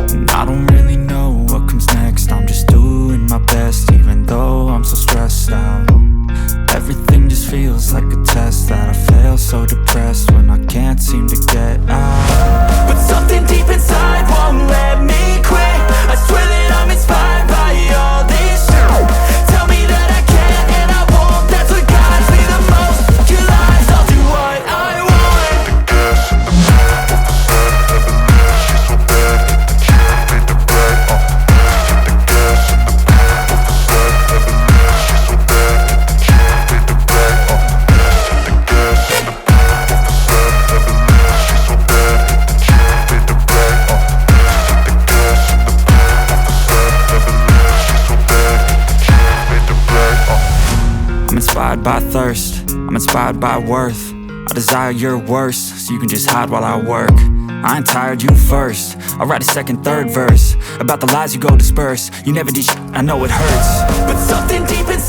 And I don't really know what comes next. I'm just doing my best, even though I'm so stressed out. Everything just feels like a test that I fail, so depressed when I can't seem to get out. But something deep inside won't let me quit. I swear that I'm inspired by all this shit. Tell me that I can and I won't. That's what guides me the most. Your lies, I'll do what I want. The gas in the back of the sun, never leaves. She's so bad, the chick made the right. The gas in the back of the sun, never leaves. She's so bad, the chick made the right. The gas in the back of the sun, never leaves. She's so bad, the chick made the right. The gas in the back of the sun, never leaves. She's so bad, the chick made the right. I'm inspired by thirst, I'm inspired by worth. I desire your worst, so you can just hide while I work. I ain't tired, you first. I'll write a second, third verse about the lies you go disperse. You never did shit, I know it hurts. But something deep inside